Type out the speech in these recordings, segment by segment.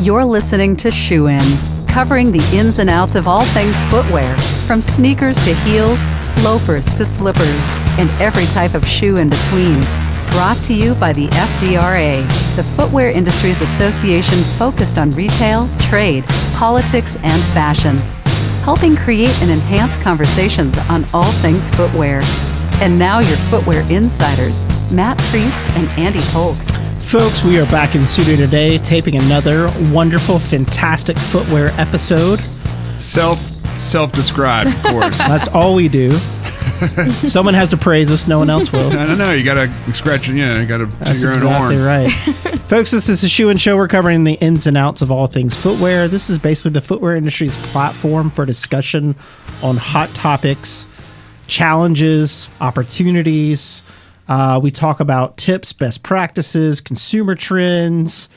You're listening to Shoe In, covering the ins and outs of all things footwear, from sneakers to heels, loafers to slippers, and every type of shoe in between. Brought to you by the FDRA, the Footwear Industries Association focused on retail, trade, politics, and fashion, helping create and enhance conversations on all things footwear. And now your footwear insiders, Matt Priest and Andy Polk. Folks, we are back in studio today, taping another wonderful, fantastic footwear episode. Self-described, of course. That's all we do. Someone has to praise us, no one else will. I don't know. You got to scratch it. You got to toot your own horn. That's exactly right. Folks, this is the Shoe and Show. We're covering the ins and outs of all things footwear. This is basically the footwear industry's platform for discussion on hot topics, challenges, opportunities. We talk about tips, best practices, consumer trends,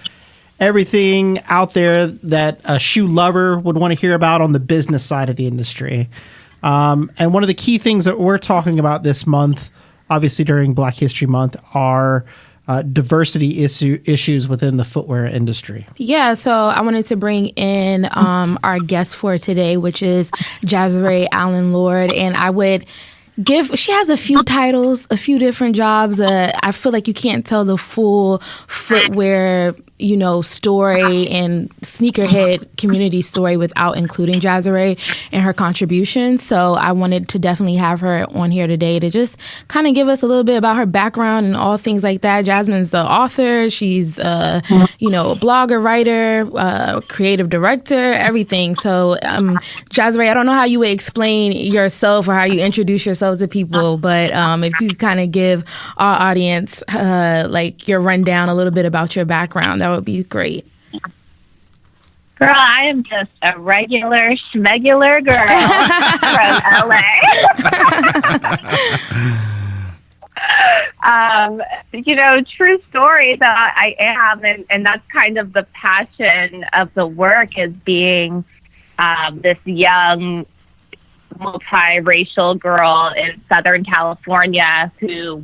everything out there that a shoe lover would want to hear about on the business side of the industry. And one of the key things that we're talking about this month, obviously during Black History Month, are diversity issues within the footwear industry. Yeah, so I wanted to bring in our guest for today, which is Jazerai Allen-Lord, and I would she has a few titles, a few different jobs. I feel like you can't tell the full footwear, story and sneakerhead community story without including Jazerai and her contributions. So I wanted to definitely have her on here today to just kind of give us a little bit about her background and all things like that. Jasmine's the author. She's, a blogger, writer, creative director, everything. So Jazerai, I don't know how you would explain yourself or how you introduce yourself to people, but if you could kind of give our audience your rundown a little bit about your background, that would be great. Girl, I am just a regular schmegular girl from LA. True story that I am, and that's kind of the passion of the work, is being this young multiracial girl in Southern California who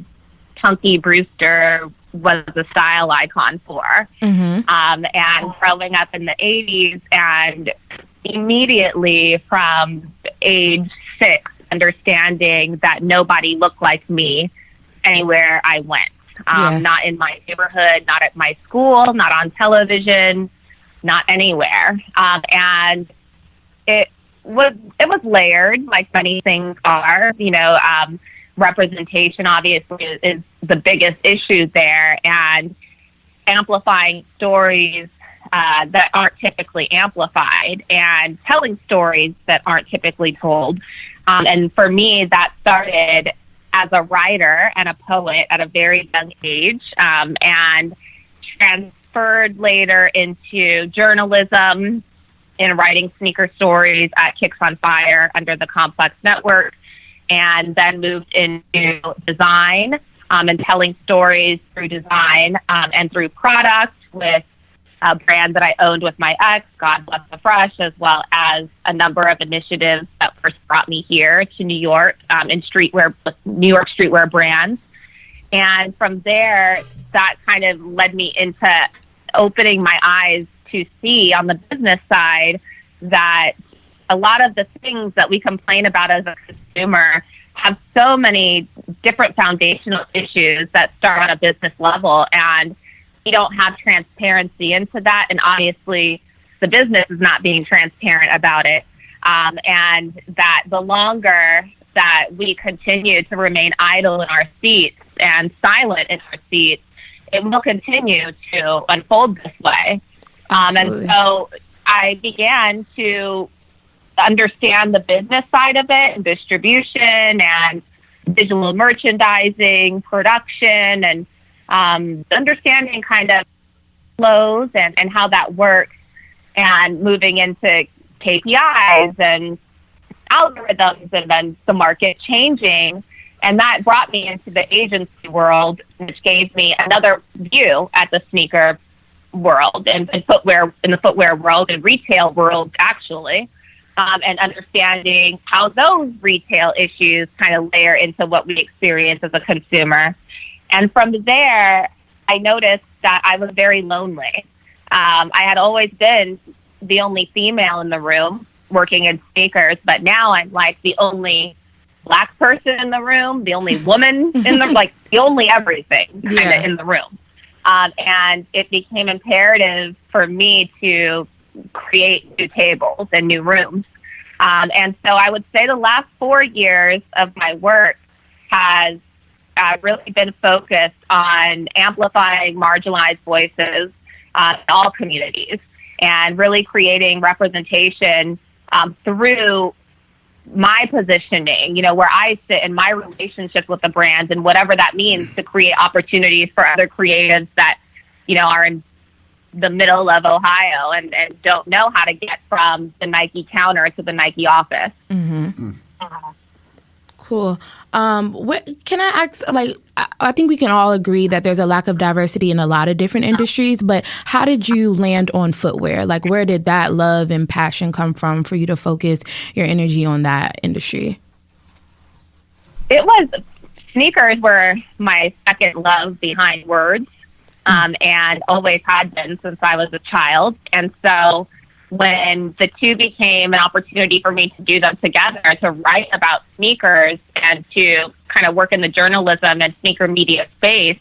Punky Brewster was a style icon for. Mm-hmm. And growing up in the 80s, and immediately from age 6, understanding that nobody looked like me anywhere I went. Not in my neighborhood, not at my school, not on television, not anywhere. And it was layered, like many things are. Representation obviously is the biggest issue there, and amplifying stories that aren't typically amplified, and telling stories that aren't typically told. And for me, that started as a writer and a poet at a very young age, and transferred later into journalism, in writing sneaker stories at Kicks on Fire under the Complex Network, and then moved into design and telling stories through design and through product with a brand that I owned with my ex, God Bless the Fresh, as well as a number of initiatives that first brought me here to New York in streetwear, New York streetwear brands. And from there, that kind of led me into opening my eyes to see on the business side that a lot of the things that we complain about as a consumer have so many different foundational issues that start on a business level, and we don't have transparency into that. And obviously the business is not being transparent about it. And that the longer that we continue to remain idle in our seats and silent in our seats, it will continue to unfold this way. And so I began to understand the business side of it, and distribution and visual merchandising, production, and understanding kind of flows and how that works, and moving into KPIs and algorithms, and then the market changing. And that brought me into the agency world, which gave me another view at the sneaker world and footwear, in the footwear world and retail world, actually. And understanding how those retail issues kind of layer into what we experience as a consumer. And from there, I noticed that I was very lonely. I had always been the only female in the room working in sneakers, but now I'm like the only Black person in the room, the only woman in the, like the only everything kind of in the room. And it became imperative for me to create new tables and new rooms. And so I would say the last 4 years of my work has really been focused on amplifying marginalized voices in all communities and really creating representation through my positioning, you know, where I sit in my relationship with the brands and whatever that means to create opportunities for other creatives that, you know, are in the middle of Ohio and don't know how to get from the Nike counter to the Nike office. Cool. What can I ask? Like, I think we can all agree that there's a lack of diversity in a lot of different industries, but how did you land on footwear? Like, where did that love and passion come from for you to focus your energy on that industry? It was, sneakers were my second love behind words, and always had been since I was a child. And so when the two became an opportunity for me to do them together, to write about sneakers and to kind of work in the journalism and sneaker media space,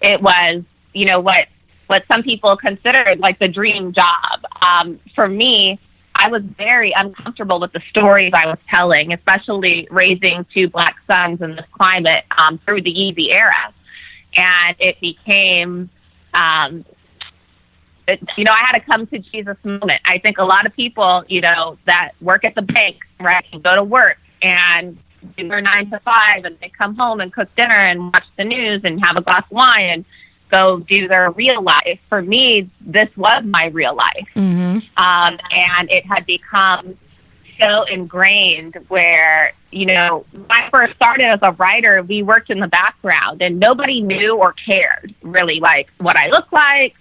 it was, you know, what some people considered like the dream job. For me, I was very uncomfortable with the stories I was telling, especially raising two Black sons in this climate through the Yeezy era. And it became, you know, I had a come to Jesus moment. I think a lot of people, you know, that work at the bank, right, and go to work and do their 9 to 5 and they come home and cook dinner and watch the news and have a glass of wine and go do their real life. For me, this was my real life. And it had become so ingrained where, you know, when I first started as a writer, we worked in the background and nobody knew or cared really like what I looked like,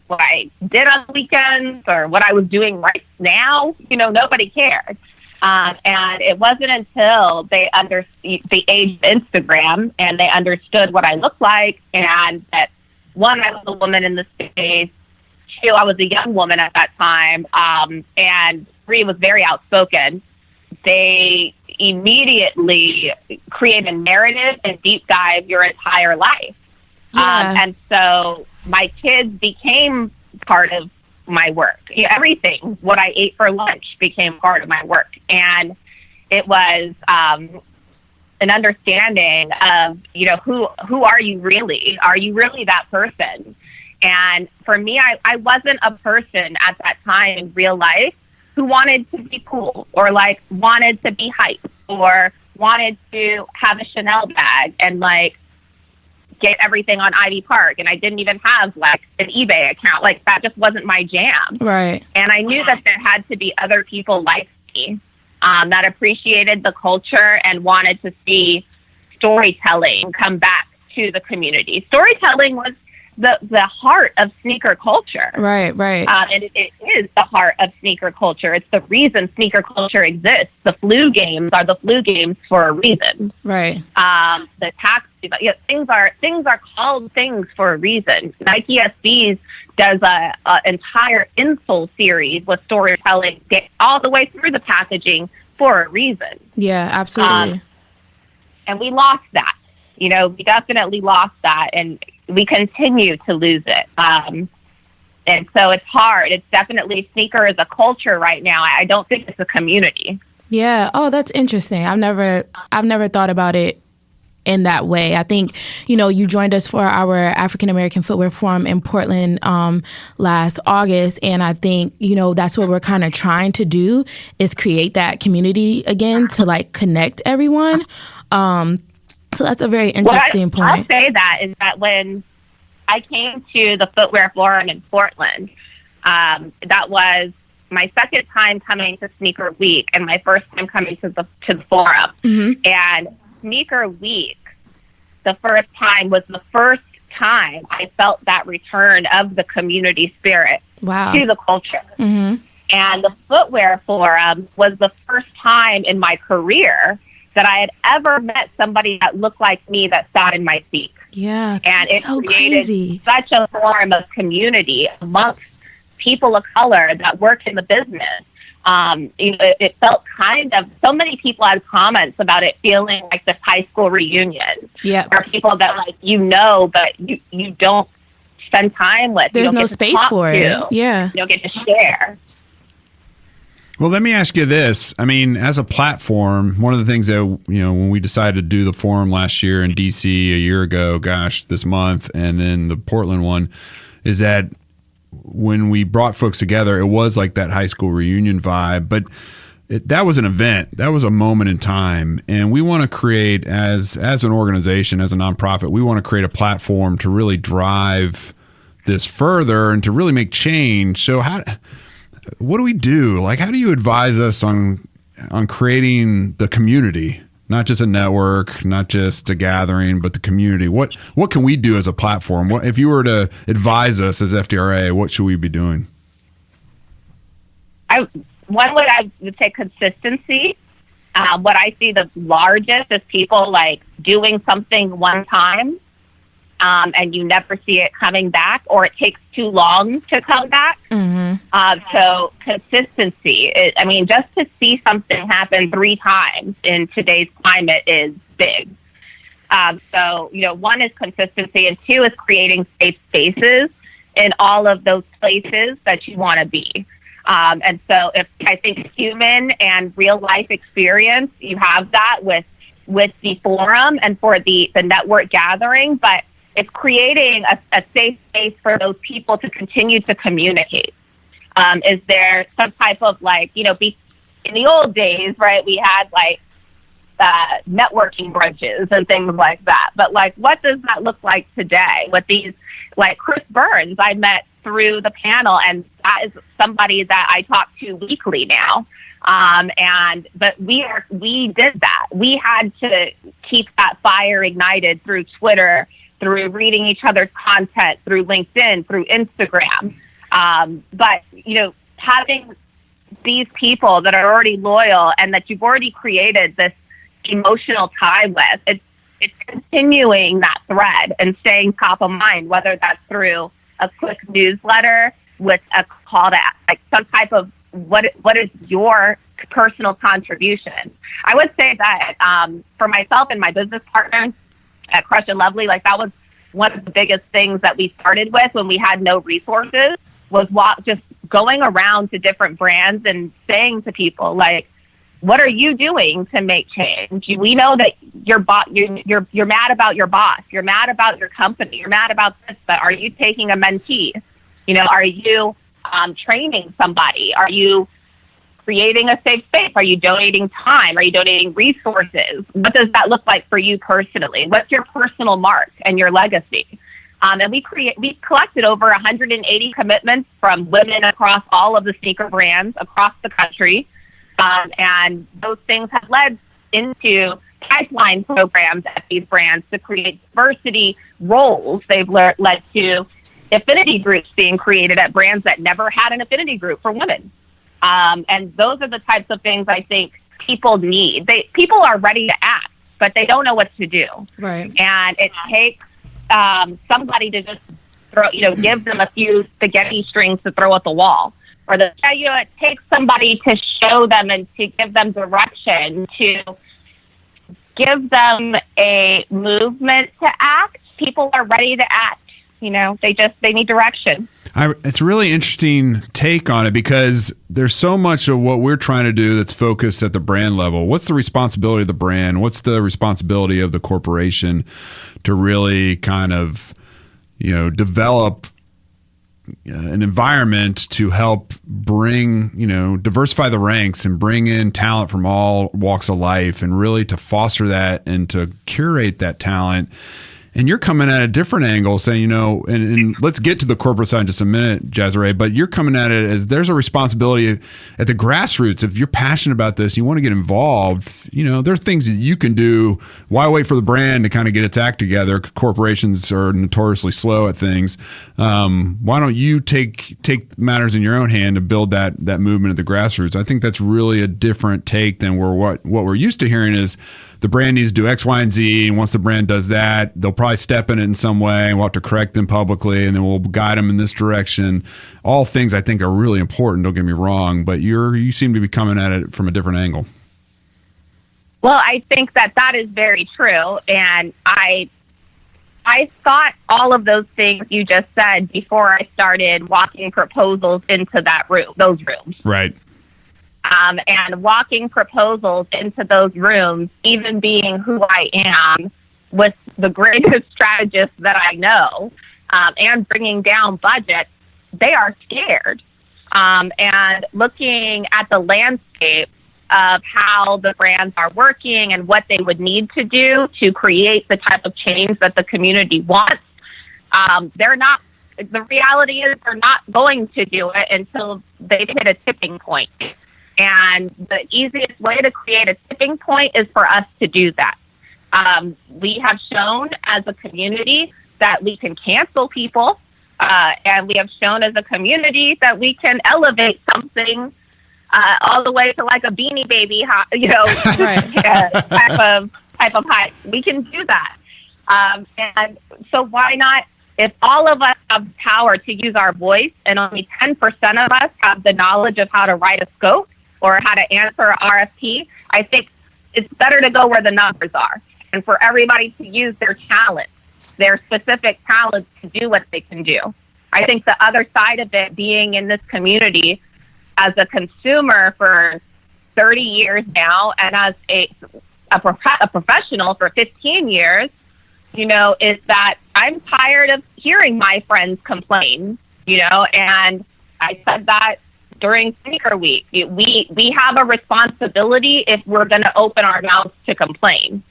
what I did on the weekends or what I was doing right now. You know, nobody cared. And it wasn't until they understood the age of Instagram and they understood what I looked like and that, one, I was a woman in the space, two, I was a young woman at that time, and three, was very outspoken. They immediately create a narrative and deep dive your entire life. And so my kids became part of my work. You know, everything, what I ate for lunch became part of my work. And it was an understanding of, you know, who are you really? Are you really that person? And for me, I wasn't a person at that time in real life who wanted to be cool or like wanted to be hype or wanted to have a Chanel bag and like get everything on Ivy Park. And I didn't even have like an eBay account. Like that just wasn't my jam. Right. And I knew that there had to be other people like me that appreciated the culture and wanted to see storytelling come back to the community. Storytelling was the heart of sneaker culture. Right. And it is the heart of sneaker culture. It's the reason sneaker culture exists. The flu games are the flu games for a reason. Right. The taxi, things are called things for a reason. Nike SBs does a entire insole series with storytelling all the way through the packaging for a reason. Yeah, absolutely. And we lost that. You know, we definitely lost that, and we continue to lose it. And so it's hard. It's definitely, sneaker is a culture right now. I don't think it's a community. Yeah. Oh, that's interesting. I've never thought about it in that way. I think, you know, you joined us for our African American Footwear Forum in Portland last August. And I think, you know, that's what we're kind of trying to do is create that community again to like connect everyone. So that's a very interesting point. I'll say that is that when I came to the Footwear Forum in Portland, that was my second time coming to Sneaker Week and my first time coming to the forum. And Sneaker Week, the first time, was the first time I felt that return of the community spirit to the culture. And the Footwear Forum was the first time in my career that I had ever met somebody that looked like me that sat in my seat. Yeah, and that's it so created crazy. such a form of community amongst people of color that work in the business. It felt kind of, so many people had comments about it feeling like this high school reunion. Yeah. Or people that but you don't spend time with. There's no space for it. Yeah. You don't get to share. Well, let me ask you this. I mean, as a platform, one of the things that, when we decided to do the forum last year in DC a year ago, this month, and then the Portland one, is that when we brought folks together, it was like that high school reunion vibe, but that was an event. That was a moment in time. And we want to create, as an organization, as a nonprofit, we want to create a platform to really drive this further and to really make change. So what do we do? Like, how do you advise us on creating the community, not just a network, not just a gathering, but the community? What can we do as a platform? If you were to advise us as FDRA, what should we be doing? I would say consistency. What I see the largest is people like doing something one time, and you never see it coming back, or it takes too long to come back. So consistency, just to see something happen 3 times in today's climate is big. So, one is consistency, and 2 is creating safe spaces in all of those places that you want to be. And so I think human and real life experience, you have that with the forum and for the network gathering, but it's creating a safe space for those people to continue to communicate. Is there some type of in the old days, right, we had networking brunches and things like that. But what does that look like today with these, Chris Burns I met through the panel, and that is somebody that I talk to weekly now. But we did that. We had to keep that fire ignited through Twitter, through reading each other's content, through LinkedIn, through Instagram. But having these people that are already loyal and that you've already created this emotional tie with, it's continuing that thread and staying top of mind, whether that's through a quick newsletter with a call to some type of what is your personal contribution. I would say that for myself and my business partner at Crush and Lovely, that was one of the biggest things that we started with when we had no resources, was just going around to different brands and saying to people, what are you doing to make change? We know that you're mad about your boss. You're mad about your company. You're mad about this, but are you taking a mentee? Are you training somebody? Are you creating a safe space? Are you donating time? Are you donating resources? What does that look like for you personally? What's your personal mark and your legacy? And we collected over 180 commitments from women across all of the sneaker brands across the country. And those things have led into pipeline programs at these brands to create diversity roles. They've led to affinity groups being created at brands that never had an affinity group for women. And those are the types of things I think people need. People are ready to act, but they don't know what to do. Right. And it takes somebody to just give them a few spaghetti strings to throw at the wall. Or it takes somebody to show them and to give them direction, to give them a movement to act. People are ready to act. They need direction. It's a really interesting take on it, because there's so much of what we're trying to do that's focused at the brand level. What's the responsibility of the brand? What's the responsibility of the corporation to really kind of, develop an environment to help bring, diversify the ranks and bring in talent from all walks of life, and really to foster that and to curate that talent? And you're coming at a different angle, saying, and let's get to the corporate side in just a minute, Jazerai, but you're coming at it as there's a responsibility at the grassroots. If you're passionate about this, you want to get involved, there are things that you can do. Why wait for the brand to kind of get its act together? Corporations are notoriously slow at things. Why don't you take matters in your own hand to build that movement at the grassroots? I think that's really a different take than what we're used to hearing is the brand needs to do X, Y, and Z. And once the brand does that, they'll probably step in it in some way, and we'll have to correct them publicly, and then we'll guide them in this direction. All things I think are really important. Don't get me wrong, but you seem to be coming at it from a different angle. Well, I think that is very true, and I thought all of those things you just said before I started walking proposals into those rooms. Right. And walking proposals into those rooms, even being who I am, with the greatest strategists that I know, and bringing down budgets, they are scared. And looking at the landscape of how the brands are working and what they would need to do to create the type of change that the community wants, the reality is they're not going to do it until they've hit a tipping point. And the easiest way to create a tipping point is for us to do that. We have shown as a community that we can cancel people, and we have shown as a community that we can elevate something all the way to like a Beanie Baby, type of height. We can do that. And so why not, if all of us have the power to use our voice and only 10% of us have the knowledge of how to write a scope or how to answer an RFP, I think it's better to go where the numbers are and for everybody to use their talents, their specific talents to do what they can do. I think the other side of it, being in this community as a consumer for 30 years now and as a professional for 15 years, is that I'm tired of hearing my friends complain, and I said that during Sneaker Week. We have a responsibility if we're going to open our mouths to complain.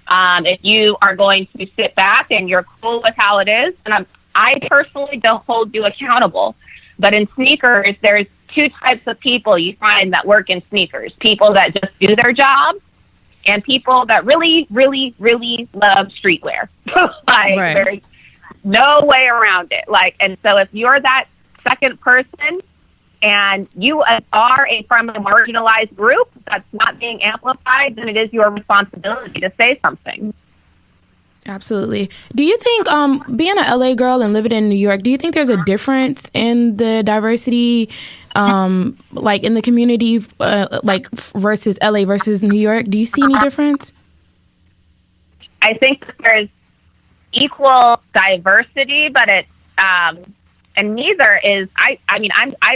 If you are going to sit back and you're cool with how it is, and I personally don't hold you accountable, but in sneakers, there's two types of people you find that work in sneakers: people that just do their job, and people that really, really, really love streetwear. Right. There's no way around it. And so if you're that second person and you are from a marginalized group that's not being amplified, then it is your responsibility to say something. Absolutely. Do you think, being an LA girl and living in New York, do you think there's a difference in the diversity, in the community, versus LA versus New York? Do you see any difference? I think that there's equal diversity, but it's, and neither is, I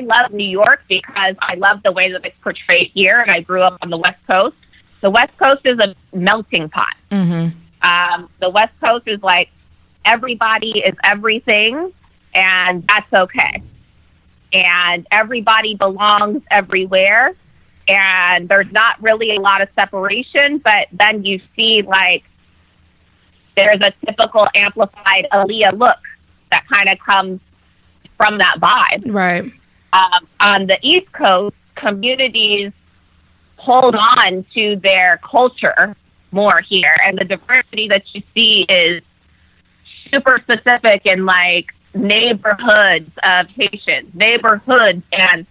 love New York because I love the way that it's portrayed here, and I grew up on the West Coast. The West Coast is a melting pot. Mm-hmm. The West Coast is like everybody is everything, and that's okay. And everybody belongs everywhere, and there's not really a lot of separation, but then you see there's a typical amplified Aaliyah look that kind of comes from that vibe. Right. On the East Coast, communities hold on to their culture more here, and the diversity that you see is super specific in neighborhoods of Haitians, neighborhoods, and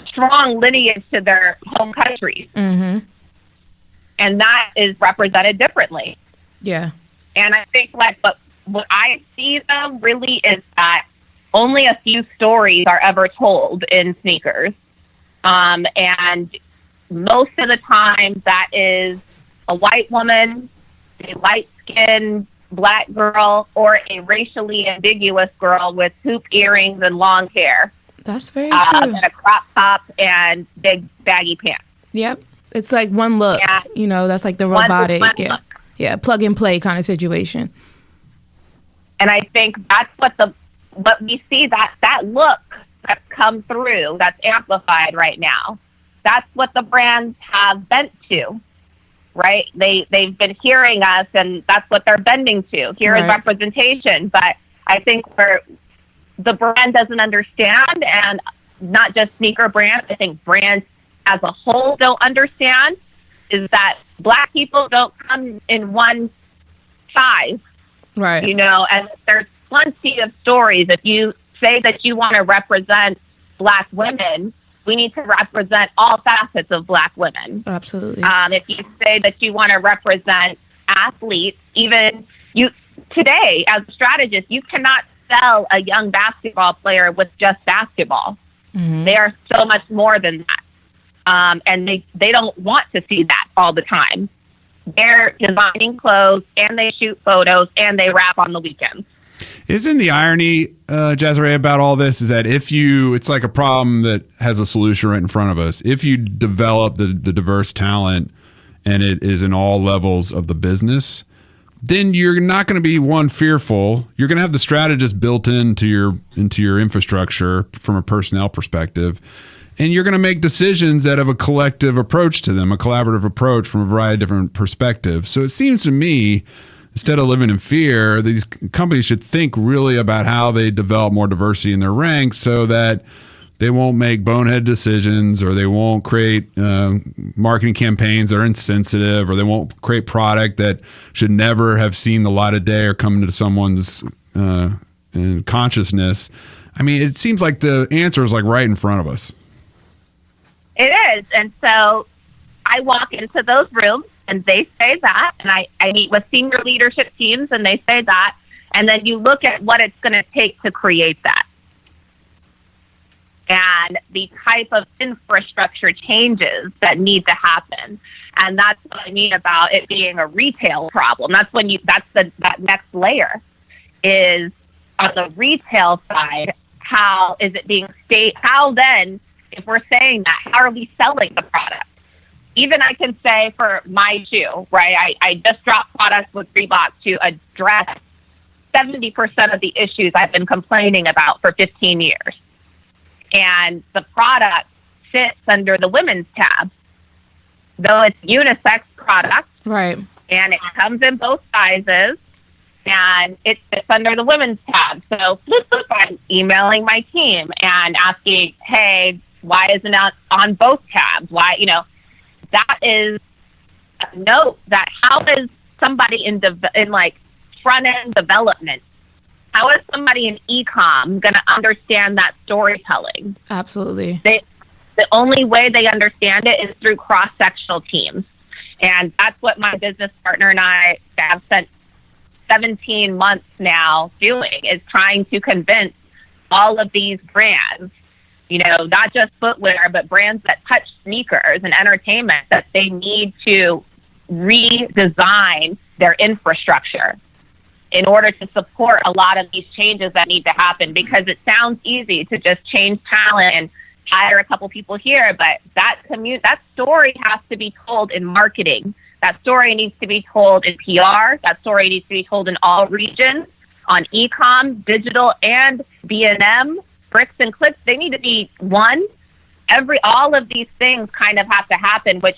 strong lineage to their home countries. Mm-hmm. And that is represented differently. Yeah. And I think what I see though really is that only a few stories are ever told in sneakers. And most of the time that is a white woman, a light-skinned black girl, or a racially ambiguous girl with hoop earrings and long hair. That's very true. And a crop top and big baggy pants. Yep. It's like one look, that's like the robotic, yeah, plug and play kind of situation. And I think that's what we see, that look that's come through, that's amplified right now. That's what the brands have bent to. Right? They've been hearing us, and that's what they're bending to. Here is representation. But I think where the brand doesn't understand, and not just sneaker brands, I think brands as a whole don't understand, is that Black people don't come in one size. Right. And there's plenty of stories. If you say that you want to represent Black women, we need to represent all facets of Black women. Absolutely. If you say that you want to represent athletes, even you today as a strategist, you cannot sell a young basketball player with just basketball. They are so much more than that. And they don't want to see that all the time. They're designing clothes, and they shoot photos, and they rap on the weekends. Isn't the irony, Jazerai, about all this is that it's like a problem that has a solution right in front of us. If you develop the diverse talent and it is in all levels of the business, then you're not going to be fearful. You're going to have the strategist built into your infrastructure from a personnel perspective. And you're going to make decisions that have a collective approach to them, a collaborative approach from a variety of different perspectives. So it seems to me, instead of living in fear, these companies should think really about how they develop more diversity in their ranks so that they won't make bonehead decisions, or they won't create marketing campaigns that are insensitive, or they won't create product that should never have seen the light of day or come into someone's consciousness. I mean, it seems like the answer is like right in front of us. It is. And so I walk into those rooms and they say that, and I meet with senior leadership teams and they say that, and then you look at what it's going to take to create that and the type of infrastructure changes that need to happen. And that's what I mean about it being a retail problem. That's that next layer is on the retail side. How is it being how then, if we're saying that, how are we selling the product? Even I can say for my shoe, right? I just dropped products with Reebok to address 70% of the issues I've been complaining about for 15 years. And the product sits under the women's tab. Though it's unisex product. Right. And it comes in both sizes. And it sits under the women's tab. So I'm emailing my team and asking, hey, why isn't it on both tabs? Why, that is a note that how is somebody in like front end development, how is somebody in e-com going to understand that storytelling? Absolutely. The only way they understand it is through cross-sectional teams. And that's what my business partner and I have spent 17 months now doing, is trying to convince all of these brands, not just footwear, but brands that touch sneakers and entertainment, that they need to redesign their infrastructure in order to support a lot of these changes that need to happen. Because it sounds easy to just change talent and hire a couple people here, but that story has to be told in marketing. That story needs to be told in PR. That story needs to be told in all regions, on e-com, digital, and B&M. Bricks and clicks, they need to be one. All of these things kind of have to happen, which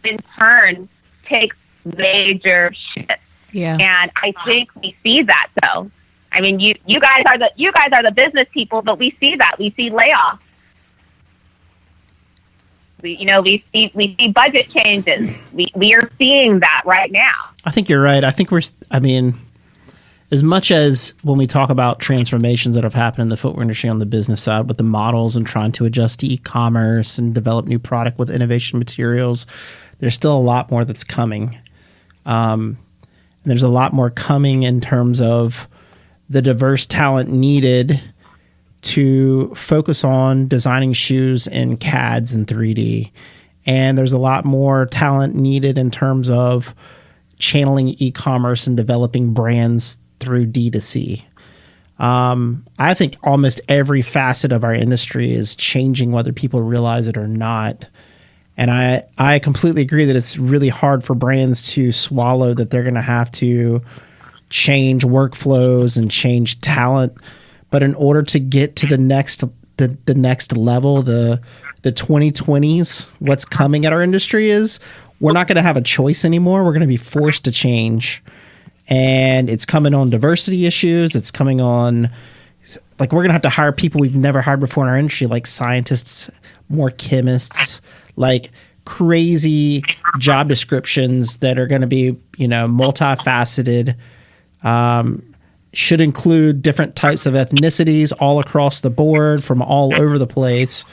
in turn takes major shifts. Yeah. And I think we see that, though. I mean, you guys are the business people, but we see that. We see layoffs. We see budget changes. We are seeing that right now. I think you're right. I think as much as when we talk about transformations that have happened in the footwear industry on the business side with the models and trying to adjust to e-commerce and develop new product with innovation materials, there's still a lot more that's coming. There's a lot more coming in terms of the diverse talent needed to focus on designing shoes in CADs and 3D. And there's a lot more talent needed in terms of channeling e-commerce and developing brands through D2C. I think almost every facet of our industry is changing, whether people realize it or not. And I completely agree that it's really hard for brands to swallow that they're going to have to change workflows and change talent. But in order to get to the next level, the 2020s, what's coming at our industry is we're not going to have a choice anymore. We're going to be forced to change. And it's coming on diversity issues. It's coming on, like, we're going to have to hire people we've never hired before in our industry, like scientists, more chemists, like crazy job descriptions that are going to be, multifaceted, should include different types of ethnicities all across the board from all over the place,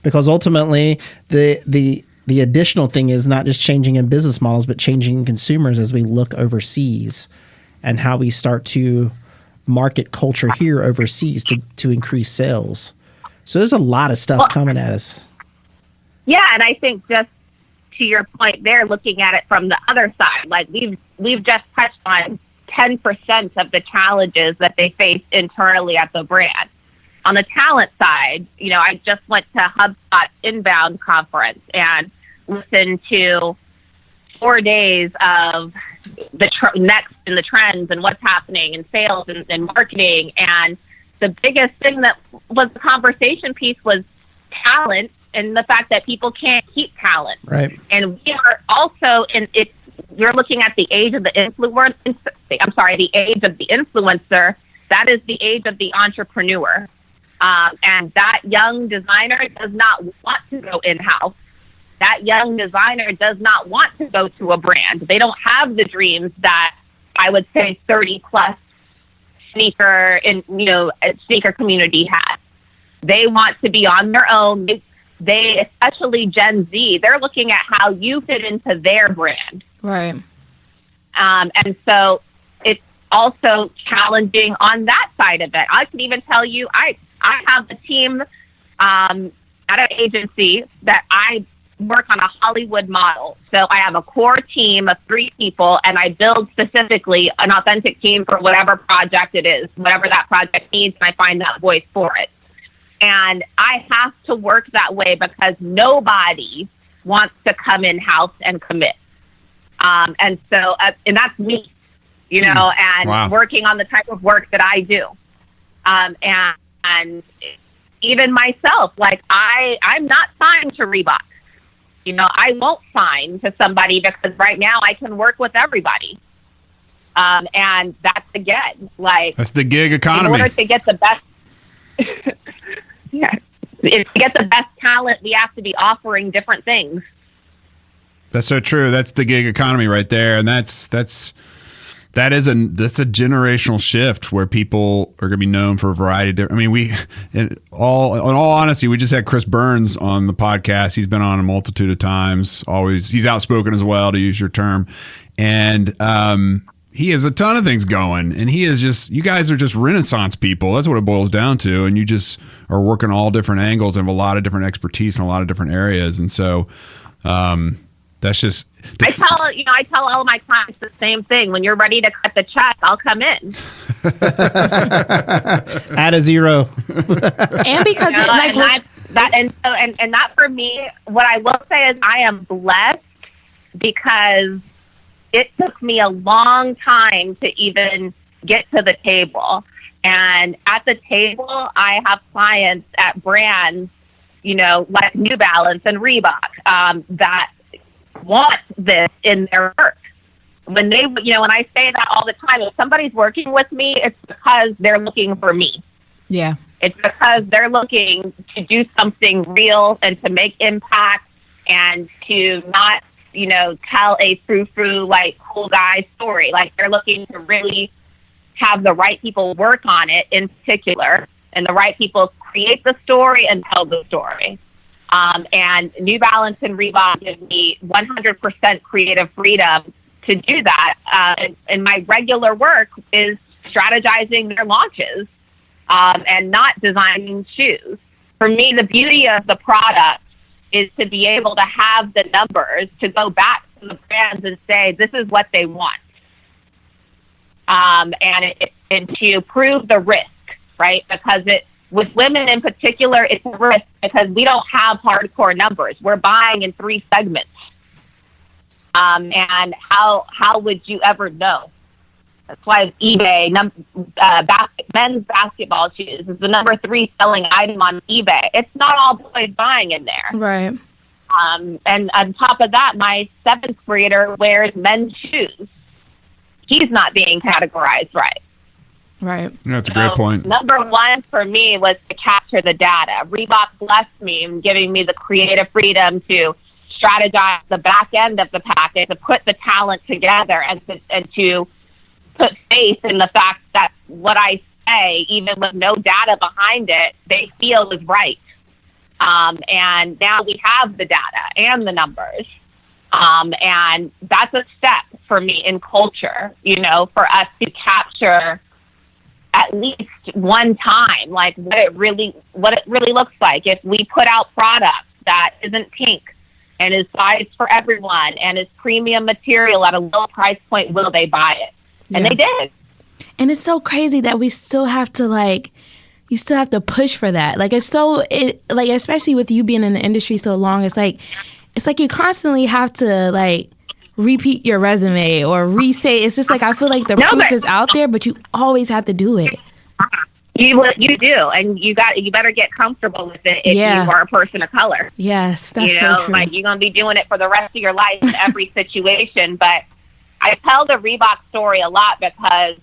because ultimately the additional thing is not just changing in business models, but changing in consumers as we look overseas and how we start to market culture here overseas to increase sales. So there's a lot of stuff coming at us. Yeah, and I think just to your point there, looking at it from the other side, like we've just touched on 10% of the challenges that they face internally at the brand. On the talent side, I just went to HubSpot Inbound conference and listened to 4 days of the next in the trends and what's happening in sales and marketing. And the biggest thing that was the conversation piece was talent and the fact that people can't keep talent. Right. And we are also you're looking at the age of the the age of the influencer. That is the age of the entrepreneur. And that young designer does not want to go in-house. That young designer does not want to go to a brand. They don't have the dreams that I would say 30-plus sneaker community has. They want to be on their own. They, especially Gen Z, they're looking at how you fit into their brand. Right. And so it's also challenging on that side of it. I can even tell you, I have a team at an agency that I work on a Hollywood model. So I have a core team of 3 people, and I build specifically an authentic team for whatever project it is, whatever that project needs, and I find that voice for it. And I have to work that way because nobody wants to come in-house and commit. And so, and that's me, and Wow. working on the type of work that I do. And even myself, like I'm not signed to Reebok. I won't sign to somebody because right now I can work with everybody. And that's again, like That's the gig economy. in order to get the best, yeah, to get the best talent, we have to be offering different things. That's so true. That's the gig economy right there, and that's a generational shift where people are going to be known for a variety of different. I mean, in all honesty, we just had Chris Burns on the podcast. He's been on a multitude of times. He's outspoken as well, to use your term, and he has a ton of things going. And you guys are just Renaissance people. That's what it boils down to. And you just are working all different angles and have a lot of different expertise in a lot of different areas. And so, that's just. I tell all my clients the same thing. When you're ready to cut the check, I'll come in. Add a zero. And because that for me, what I will say is I am blessed because it took me a long time to even get to the table. And at the table, I have clients at brands, like New Balance and Reebok, that want this in their work. When they, when I say that all the time, if somebody's working with me, it's because they're looking for me. Yeah. It's because they're looking to do something real and to make impact and to not, tell a frou-frou, like, cool guy story. Like, they're looking to really have the right people work on it in particular, and the right people create the story and tell the story. And New Balance and Reebok give me 100% creative freedom to do that. And my regular work is strategizing their launches and not designing shoes. For me, the beauty of the product is to be able to have the numbers to go back to the brands and say, this is what they want. And to prove the risk, right? Because with women in particular, it's a risk because we don't have hardcore numbers. We're buying in 3 segments. And how would you ever know? That's why eBay, men's basketball shoes is the number 3 selling item on eBay. It's not all boys buying in there. Right. And on top of that, my 7th grader wears men's shoes. He's not being categorized right. Right. That's a great point. Number 1 for me was to capture the data. Reebok blessed me in giving me the creative freedom to strategize the back end of the package, to put the talent together, and to put faith in the fact that what I say, even with no data behind it, they feel is right. And now we have the data and the numbers. And that's a step for me in culture, for us to capture at least one time, like what it really looks like. If we put out product that isn't pink and is sized for everyone and is premium material at a low price point, will they buy it? And they did. And it's so crazy that we still have to you still have to push for that. Like especially with you being in the industry so long, it's like you constantly have to repeat your resume or re-say. It's just I feel like the proof is out there, but you always have to do it. You do, and you better get comfortable with it if you are a person of color. Yes, that's so true. You're gonna be doing it for the rest of your life in every situation. But I tell the Reebok story a lot because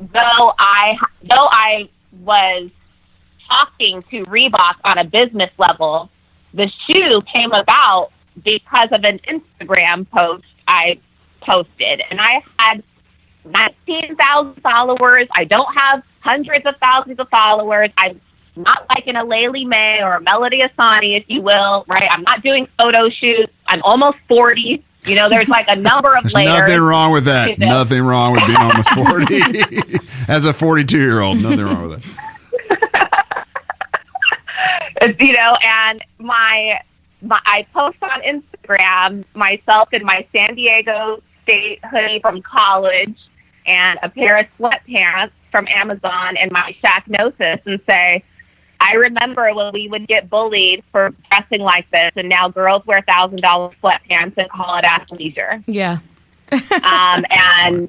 though I was talking to Reebok on a business level, the shoe came about because of an Instagram post I posted, and I had 19,000 followers. I don't have hundreds of thousands of followers. I'm not like an Alayli May or a Melody Asani, if you will, right? I'm not doing photo shoots. I'm almost 40. There's a number of There's layers. Nothing wrong with that. Nothing wrong with being almost 40. As a 42-year-old, nothing wrong with it. And I post on Instagram myself in my San Diego State hoodie from college and a pair of sweatpants from Amazon and my Shacknosis and say, I remember when we would get bullied for dressing like this, and now girls wear $1,000 sweatpants and call it athleisure. Yeah. And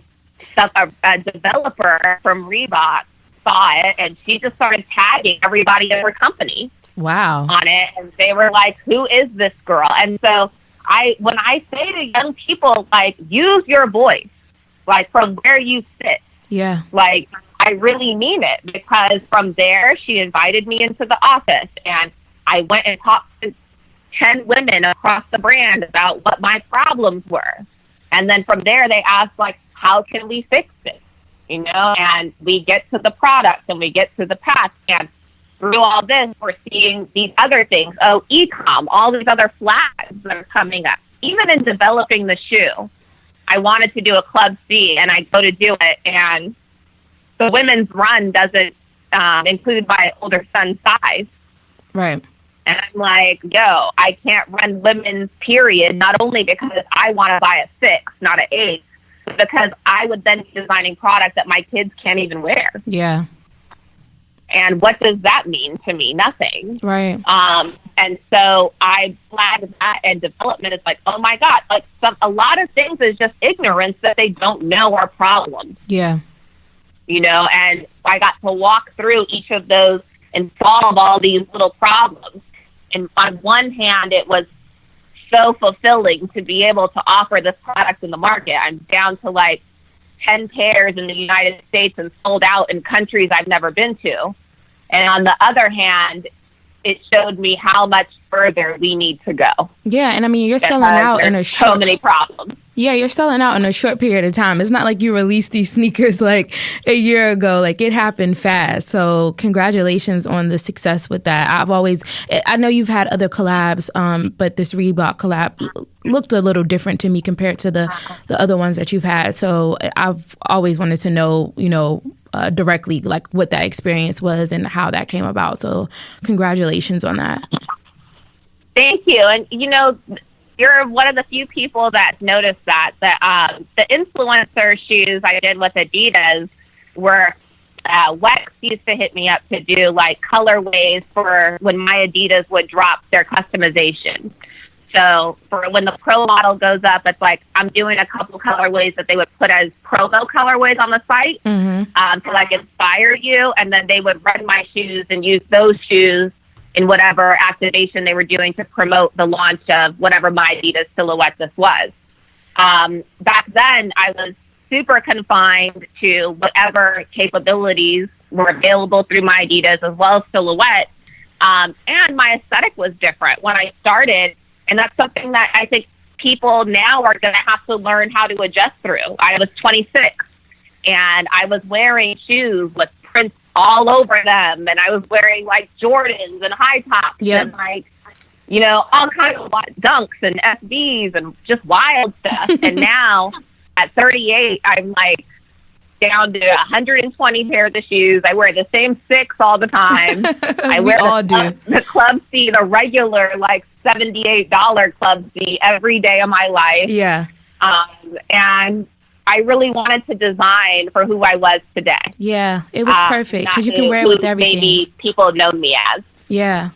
a developer from Reebok saw it, and she just started tagging everybody in her company. Wow. On it, and they were like, who is this girl? And so when I say to young people, use your voice, from where you sit. Yeah. I really mean it, because from there, she invited me into the office, and I went and talked to 10 women across the brand about what my problems were. And then from there, they asked, how can we fix it? And we get to the product, and we get to the path, and through all this, we're seeing these other things. Oh, e-com, all these other flags that are coming up. Even in developing the shoe, I wanted to do a Club C, and I go to do it, and the women's run doesn't include my older son's size. Right. And I'm like, I can't run women's period, not only because I want to buy a 6, not an 8, but because I would then be designing product that my kids can't even wear. Yeah. And what does that mean to me? Nothing. Right. And so I flagged that, and development is oh my God, a lot of things is just ignorance that they don't know are problems. Yeah. And I got to walk through each of those and solve all these little problems. And on one hand, it was so fulfilling to be able to offer this product in the market. I'm down to 10 pairs in the United States and sold out in countries I've never been to. And on the other hand, it showed me how much further we need to go. Yeah, and you're selling out in a short... so many problems. Yeah, you're selling out in a short period of time. It's not like you released these sneakers a year ago. It happened fast. So congratulations on the success with that. I know you've had other collabs, but this Reebok collab looked a little different to me compared to the other ones that you've had. So I've always wanted to know, directly what that experience was and how that came about. So congratulations on that. Thank you. And you're one of the few people that noticed that the influencer shoes I did with Adidas were Wex used to hit me up to do colorways for when my Adidas would drop their customization. So for when the pro model goes up, it's I'm doing a couple colorways that they would put as promo colorways on the site to inspire you. And then they would run my shoes and use those shoes in whatever activation they were doing to promote the launch of whatever my Adidas silhouette this was. Back then, I was super confined to whatever capabilities were available through my Adidas as well as silhouette. And my aesthetic was different when I started. And that's something that I think people now are going to have to learn how to adjust through. I was 26 and I was wearing shoes with prints all over them. And I was wearing like Jordans and high tops and like, you know, all kinds of dunks and SBs and just wild stuff. And now at 38, I'm like down to 120 pairs of shoes. I wear the same 6 all the time. I wear the club C, the regular like $78 club C every day of my life. Yeah. And I really wanted to design for who I was today. Yeah, it was perfect because you can wear it with everything. Maybe people know me as. Yeah.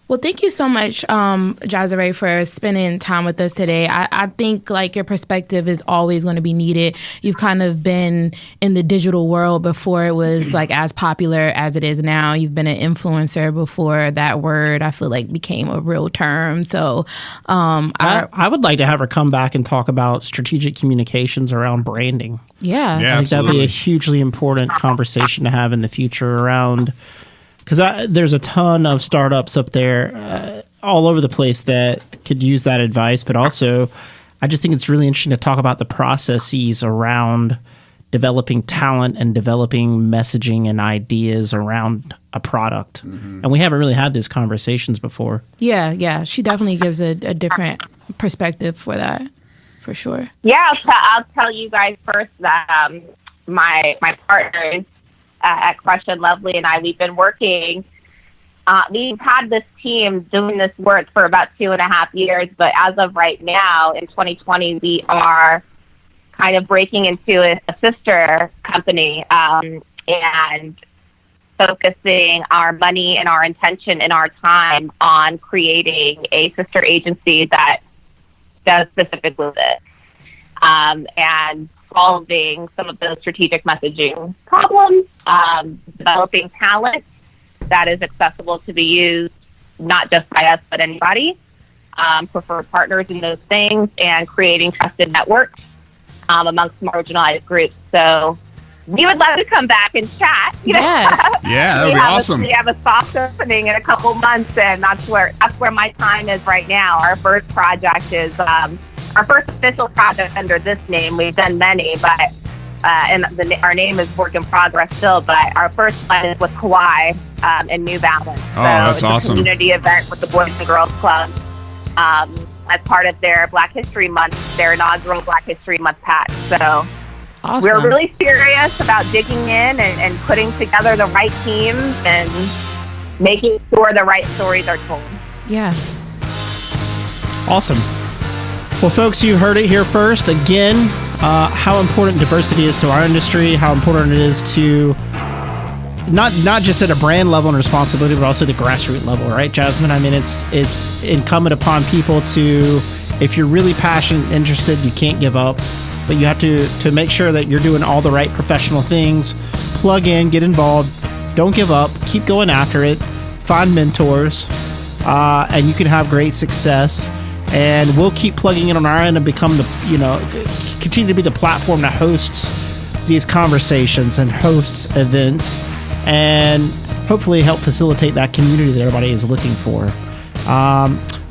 Well, thank you so much, Jazerai, for spending time with us today. I think like your perspective is always going to be needed. You've kind of been in the digital world before it was like as popular as it is now. You've been an influencer before that word, I feel like, became a real term. So I would like to have her come back and talk about strategic communications around branding. Yeah. I think that'd be a hugely important conversation to have in the future around, because there's a ton of startups up there all over the place that could use that advice. But also, I just think it's really interesting to talk about the processes around developing talent and developing messaging and ideas around a product. Mm-hmm. And we haven't really had these conversations before. Yeah. She definitely gives a different perspective for that, for sure. Yeah, I'll tell you guys first that my partners at Crush and Lovely and I, we've been working. We've had this team doing this work for about 2.5 years, but as of right now, in 2020, we are kind of breaking into a sister company and focusing our money and our intention and our time on creating a sister agency that does specifically this. And solving some of those strategic messaging problems, developing talent that is accessible to be used not just by us but anybody, preferred partners in those things, and creating trusted networks amongst marginalized groups. So we would love to come back and chat. Yes. Yeah, that would be awesome. We have a soft opening in a couple months, and that's where my time is right now. Our first project is our first official project under this name. We've done many, but our name is work in progress still. But our first one is with Kauai and New Balance. Oh, that's it's awesome! A community event with the Boys and Girls Club as part of their Black History Month, their inaugural Black History Month patch. So awesome. We're really serious about digging in and putting together the right teams and making sure the right stories are told. Yeah. Awesome. Well, folks, you heard it here first. Again, how important diversity is to our industry, how important it is to not just at a brand level and responsibility, but also at the grassroots level, right, Jasmine? I mean, it's incumbent upon people to, if you're really passionate and interested, you can't give up, but you have to make sure that you're doing all the right professional things. Plug in, get involved, don't give up, keep going after it, find mentors, and you can have great success. And we'll keep plugging in on our end and become continue to be the platform that hosts these conversations and hosts events, and hopefully help facilitate that community that everybody is looking for.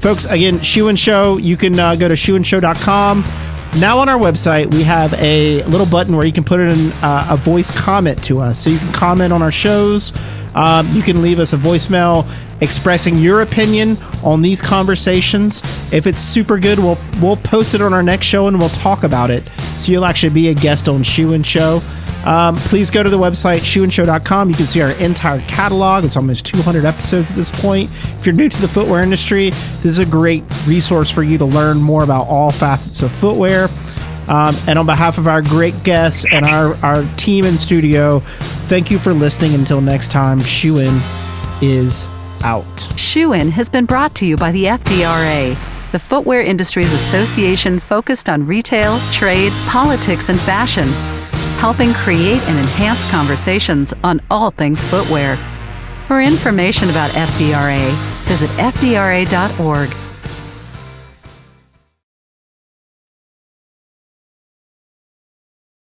Folks, again, Shoe and Show, you can go to shoeandshow.com. Now on our website, we have a little button where you can put in a voice comment to us. So you can comment on our shows. You can leave us a voicemail expressing your opinion on these conversations. If it's super good, we'll post it on our next show and we'll talk about it. So you'll actually be a guest on Shoe and Show. Please go to the website, shoeandshow.com. You can see our entire catalog. It's almost 200 episodes at this point. If you're new to the footwear industry, this is a great resource for you to learn more about all facets of footwear. And on behalf of our great guests and our team in studio, thank you for listening. Until next time, Shoe In is out. Shoe In has been brought to you by the FDRA, the Footwear Industries Association focused on retail, trade, politics, and fashion, helping create and enhance conversations on all things footwear. For information about FDRA, visit fdra.org.